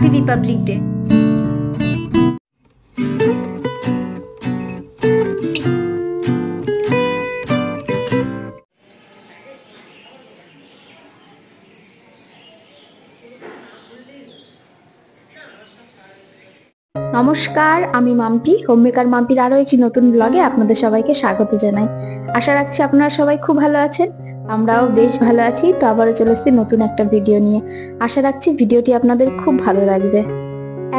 Happy Republic day. নমস্কার, আমি Mampi, homemaker মাম্পির আরো একটি নতুন ব্লগে আপনাদের সবাইকে স্বাগত জানাই। আশা রাখছি আপনারা সবাই খুব ভালো আছেন, আমরাও বেশ ভালো আছি। তো আবারও চলে এসেছি নতুন একটা ভিডিও নিয়ে। আশা রাখছি ভিডিওটি আপনাদের খুব ভালো লাগবে।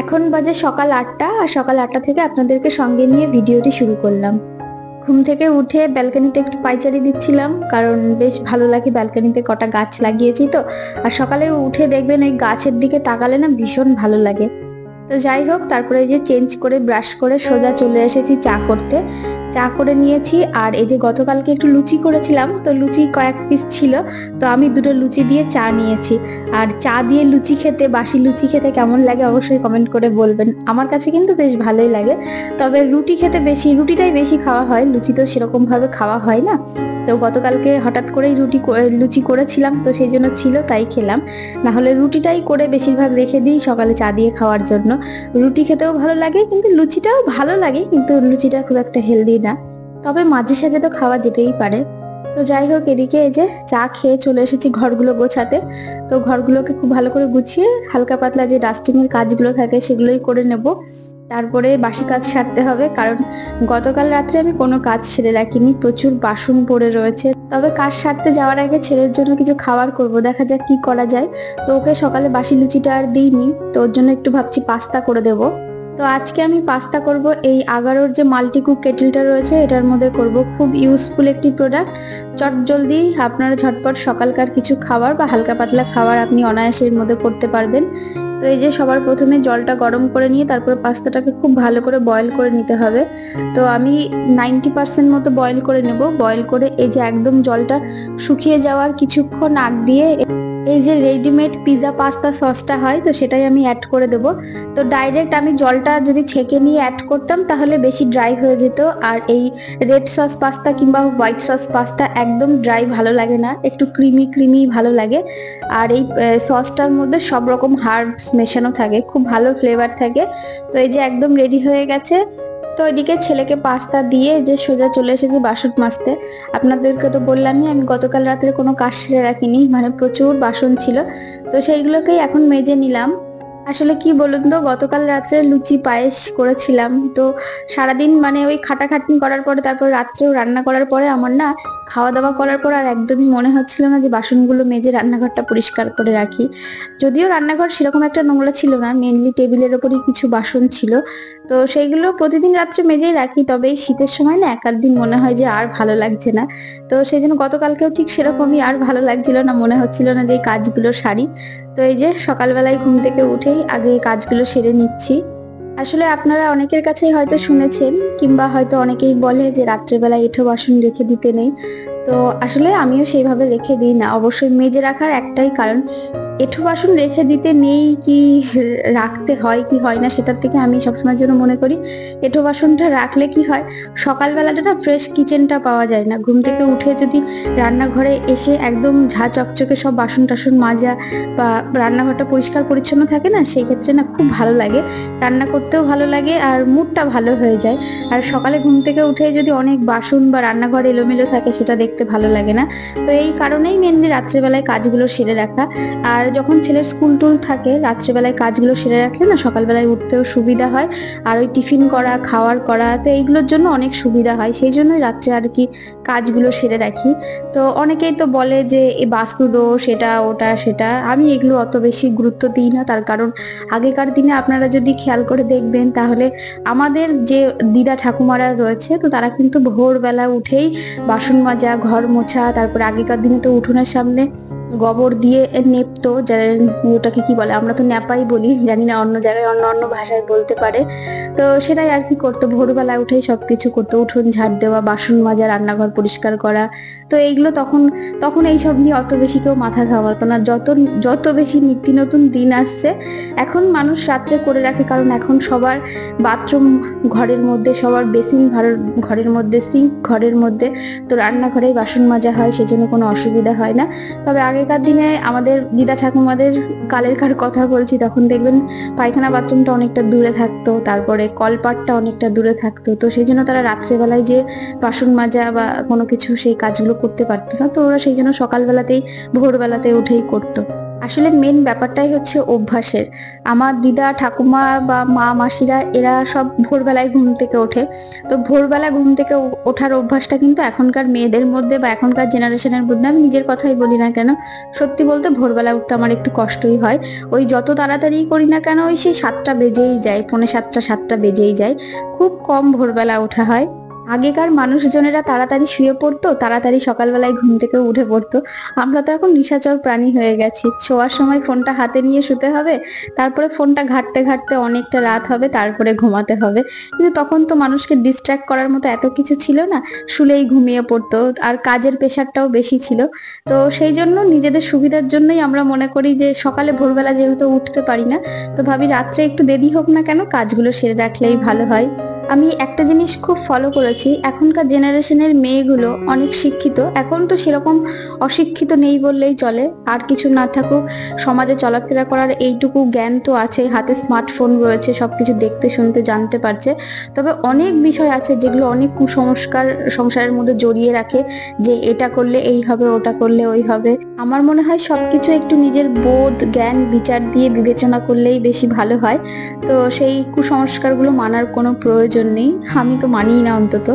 এখন বাজে সকাল 8টা, আর সকাল 8টা থেকে আপনাদেরকে সঙ্গে নিয়ে ভিডিওটি শুরু করলাম। ঘুম থেকে উঠে ব্যালকনিতে একটু পায়চারি দিচ্ছিলাম, কারণ বেশ ভালো লাগে। ব্যালকনিতে কটা গাছ লাগিয়েছি তো, আর সকালে উঠে দেখবেন ওই গাছের দিকে তাকালে না ভীষণ ভালো লাগে। তো যাই হোক, তারপরে এই যে চেঞ্জ করে ব্রাশ করে সোজা চলে এসেছি চা করতে। চা করে নিয়েছি, আর এই যে গতকালকে একটু লুচি করেছিলাম, তো লুচি কয়েক পিস ছিল, তো আমি দুটো লুচি দিয়ে চা নিয়েছি। আর চা দিয়ে লুচি খেতে, বাসি লুচি খেতে কেমন লাগে অবশ্যই কমেন্ট করে বলবেন। আমার কাছে কিন্তু বেশ ভালোই লাগে, তবে রুটি খেতে রুটিটাই বেশি খাওয়া হয়, লুচি তো সেরকম ভাবে খাওয়া হয় না। তো গতকালকে হঠাৎ করেই লুচি করেছিলাম, তো সেই জন্য ছিল তাই খেলাম। না হলে রুটিটাই করে বেশিরভাগ রেখে দিই সকালে চা দিয়ে খাওয়ার জন্য। রুটি খেতেও ভালো লাগে, কিন্তু লুচিটাও ভালো লাগে, কিন্তু লুচিটা খুব একটা হেলদি না, তবে মাঝে সাঝে তো খাওয়া যেতেই পারে। তো যাই হোক, এদিকে এই যে চা খেয়ে চলে এসেছি ঘরগুলো গোছাতে। তো ঘরগুলোকে খুব ভালো করে গুছিয়ে হালকা পাতলা যে ডাস্টিং এর কাজগুলো থাকে সেগুলোই করে নেব। তারপরে বাসি কাজ সারতে হবে, কারণ গতকাল রাত্রে আমি কোনো কাজ সেরে রাখিনি, প্রচুর বাসন পড়ে রয়েছে। তবে কাজ সারতে যাওয়ার আগে ছেলের জন্য কিছু খাবার করব, দেখা যাক কি করা যায়। তো ওকে সকালে বাসি লুচিটা আর দিইনি, তো ওর জন্য একটু ভাবছি পাস্তা করে দেব। তো আজকে আমি পাস্তা করব এই আগারোর যে মাল্টিকুক কেটেলটা রয়েছে এটার মধ্যে করব। খুব ইউজফুল একটি প্রোডাক্ট, চট জলদি আপনারা ঝটপট সকালকার কিছু খাবার বা হালকা পাতলা খাবার আপনি অনায়াসের মধ্যে করতে পারবেন। তো এই যে সবার প্রথমে জলটা গরম করে নিয়ে তারপর পাস্তাটাকে খুব ভালো করে বয়েল করে নিতে হবে। তো আমি 90% মতো বয়েল করে নেব। বয়েল করে এই যে একদম জলটা শুকিয়ে যাওয়ার কিছুক্ষণ আগ দিয়ে এই যে রেডিমেড পিৎজা পাস্তা সসটা হয়, তো সেটাই আমি অ্যাড করে দেব। তো ডাইরেক্ট আমি জলটা যদি ছেঁকে নিয়ে অ্যাড করতাম তাহলে বেশি ড্রাই হয়ে যেত, আর এই রেড সস পাস্তা কিংবা হোয়াইট সস পাস্তা একদম ড্রাই ভালো লাগে না, একটু ক্রিমি ক্রিমি ভালো লাগে। আর এই সসটার মধ্যে সব রকম হার্বস মেশানো থাকে, খুব ভালো ফ্লেভার থাকে। তো এই যে একদম রেডি হয়ে গেছে। তো এদিকে ছেলেকে পাস্তা দিয়ে যে সোজা চলে এসেছি বাসন মাজতে। আপনাদেরকে তো বললামই আমি গতকাল রাত্রে কোনো কাজ সেরে রাখিনি, মানে প্রচুর বাসন ছিল, তো সেইগুলোকেই এখন মেজে নিলাম। আসলে কি বলুন তো, গতকাল রাত্রে লুচি পায়েস করেছিলাম, তো সারাদিন মানে ওই খাটাখাটনি করার পরে তারপর রাত্রেও রান্না করার পরে আমার না খাওয়া দাওয়া করার পর আর একদমই মনে হচ্ছিল না যে বাসনগুলো মেজে রান্নাঘরটা পরিষ্কার করে রাখি। যদিও রান্নাঘর সেরকম একটা নোংরা ছিল না, মেনলি টেবিলের ওপরই কিছু বাসন ছিল, তো সেইগুলো প্রতিদিন রাত্রে মেজেই রাখি। তবে এই শীতের সময় না এক আধ দিন মনে হয় যে আর ভালো লাগছে না, তো সেই জন্য গতকালকেও ঠিক সেরকমই আর ভালো লাগছিল না, মনে হচ্ছিল না যে এই কাজগুলো সারি। তো এই যে সকালবেলায় ঘুম থেকে উঠেই আগে কাজগুলো সেরে নিচ্ছি। আসলে আপনারা অনেকের কাছেই হয়তো শুনেছেন, কিংবা হয়তো অনেকেই বলে যে রাত্রেবেলায় এঁঠো বাসন রেখে দিতে নেই। তো আসলে আমিও সেইভাবে রেখে দিই না, অবশ্যই মেজে রাখার একটাই কারণ, এঁঠো বাসন রেখে দিতে নেই কি রাখতে হয় কি হয় না সেটার থেকে আমি সবসময়ের জন্য মনে করি এঁঠো বাসনটা রাখলে কি হয়, সকালবেলাটা না ফ্রেশ কিচেনটা পাওয়া যায় না। ঘুম থেকে উঠে যদি রান্নাঘরে এসে একদম ঝা চকচকে সব বাসন টাসন মাজা বা রান্নাঘরটা পরিষ্কার পরিচ্ছন্ন থাকে না, সেই ক্ষেত্রে না খুব ভালো লাগে, রান্না করতেও ভালো লাগে আর মুডটা ভালো হয়ে যায়। আর সকালে ঘুম থেকে উঠে যদি অনেক বাসন বা রান্নাঘর এলোমেলো থাকে সেটা দেখতে ভালো লাগে না। তো এই কারণেই মেনলি রাত্রেবেলায় কাজগুলো সেরে রাখা। আর যখন ছেলের স্কুল টুল থাকে রাত্রেবেলায় কাজগুলো সেরে রাখলে না সকালবেলায় উঠতেও সুবিধা হয়, আর ওই টিফিন করা খাওয়ার করা তো এইগুলোর জন্য অনেক সুবিধা হয়, সেই জন্যই রাত্রে আর কি কাজগুলো সেরে রাখি। তো অনেকেই তো বলে যে এই বাস্তু দোষ এটা ওটা সেটা, আমি এগুলো অত বেশি গুরুত্ব দিই না। তার কারণ আগেকার দিনে আপনারা যদি খেয়াল করে দেখবেন তাহলে আমাদের যে দিদা ঠাকুমারা রয়েছে, তো তারা কিন্তু ভোরবেলা উঠেই বাসন মাজা ঘর মোছা, তারপর আগেকার দিনে তো উঠোনের সামনে গোবর দিয়ে নেপতো, ওটাকে কি বলে, আমরা তো ন্যাপাই বলি, জানি না অন্য জায়গায় অন্য অন্য ভাষায় বলতে পারে। তো সেটাই আর কি করতো, ভোরবেলা উঠেই সবকিছু করতো, উঠোন ঝাড় দেওয়া, বাসন মাজা, রান্নাঘর পরিষ্কার করা। তো এইগুলো তখন তখন এইসব নিয়ে অত বেশি কেউ মাথা ঘামাতো না। যত বেশি নিত্য নতুন দিন আসছে এখন মানুষ রাত্রে করে রাখে, কারণ এখন সবার বাথরুম ঘরের মধ্যে, সবার বেসিন ঘরের মধ্যে, সিঙ্ক ঘরের মধ্যে, তো রান্নাঘরেই বাসন মাজা হয়, সেজন্য কোনো অসুবিধা হয় না। তবে আগে আগেকার দিনে আমাদের দিদা ঠাকুমাদের কালেরকার কথা বলছি, তখন দেখবেন পায়খানা বাথরুমটা অনেকটা দূরে থাকতো, তারপরে কলপাটটা অনেকটা দূরে থাকতো। তো সেই জন্য তারা রাত্রেবেলায় যে বাসন মাজা বা কোনো কিছু সেই কাজগুলো করতে পারতো না, তো ওরা সেই জন্য সকালবেলাতেই ভোরবেলাতে উঠেই করতো। আসলে মেন ব্যাপারটাই হচ্ছে অভ্যাসের। আমার দিদা ঠাকুমা বা মা মাসিরা এরা সব ভোরবেলায় ঘুম থেকে ওঠে। তো ভোরবেলা ঘুম থেকে ওঠার অভ্যাসটা কিন্তু এখনকার মেয়েদের মধ্যে বা এখনকার জেনারেশনের মধ্যে, আমি নিজের কথাই বলি না কেন, সত্যি বলতে ভোরবেলা উঠতে আমার একটু কষ্টই হয়। ওই যত তাড়াতাড়ি করি না কেন ওই সেই 7টা বেজেই যায়, 6:45-7টা বেজেই যায়। খুব কম ভোরবেলা ওঠা হয়। আগেকার মানুষজনেরা তাড়াতাড়ি শুয়ে পড়তো, তাড়াতাড়ি সকালবেলায় ঘুম থেকে উঠে পড়তো। আমরা তো এখন নিশাচর প্রাণী হয়ে গেছি। শোয়ার সময় ফোনটা হাতে নিয়ে শুতে হবে, তারপরে ফোনটা ঘাঁটতে ঘাঁটতে অনেকটা রাত হবে, তারপরে ঘুমাতে হবে। কিন্তু তখন তো মানুষকে ডিস্ট্র্যাক্ট করার মতো এত কিছু ছিল না, শুলেই ঘুমিয়ে পড়তো। আর কাজের প্রেশারটাও বেশি ছিল। তো সেই জন্য নিজেদের সুবিধার জন্যই আমরা মনে করি যে সকালে ভোরবেলা যেহেতু উঠতে পারি না, তো ভাবি রাত্রে একটু দেরি হোক না কেন, কাজগুলো সেরে রাখলেই ভালো হয়। আমি একটা জিনিস খুব ফলো করেছি, এখনকার জেনারেশনের মেয়েগুলো অনেক শিক্ষিত। এখন তো সেরকম অশিক্ষিত নেই বললেই চলে। আর কিছু না থাকুক, সমাজে চলাফেরা করার এইটুকু জ্ঞান তো আছে, হাতে স্মার্টফোন রয়েছে, সবকিছু দেখতে শুনতে জানতে পারছে। তবে অনেক বিষয় আছে যেগুলো অনেক কুসংস্কার সংসারের মধ্যে জড়িয়ে রাখে, যে এটা করলে এই হবে, ওটা করলে ওই হবে। আমার মনে হয় সবকিছু একটু নিজের বোধ জ্ঞান বিচার দিয়ে বিবেচনা করলেই বেশি ভালো হয়। তো সেই কুসংস্কারগুলো মানার কোনো প্রয়োজন নেই, আমি তো মানিই না অন্তত।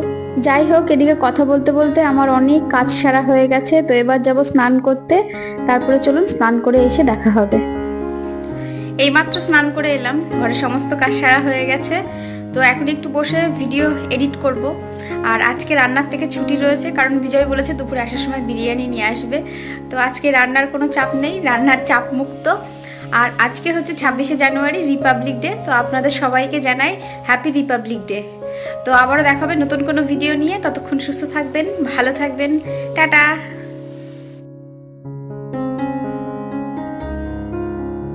যাই হোক, এদিকে কথা বলতে বলতে আমার অনেক কাজ সারা হয়ে গেছে। তো এবার যাব স্নান করতে, তারপরে চলুন স্নান করে এসে দেখা হবে। এইমাত্র স্নান করে এলাম, ঘরে সমস্ত কাজ সারা হয়ে গেছে। তো এখন একটু বসে ভিডিও এডিট করব। আর আজকে রান্নার থেকে ছুটি রয়েছে, কারণ বিজয় বলেছে দুপুরে আসার সময় বিরিয়ানি নিয়ে আসবে। তো আজকে রান্নার কোনো চাপ নেই, রান্নার চাপ মুক্ত। আর আজকে হচ্ছে 26শে জানুয়ারি, রিপাবলিক ডে। তো আপনাদের সবাইকে জানাই হ্যাপি রিপাবলিক ডে। তো আবারও দেখাবে নতুন কোনো ভিডিও নিয়ে। ততক্ষণ সুস্থ থাকবেন, ভালো থাকবেন, টাটা।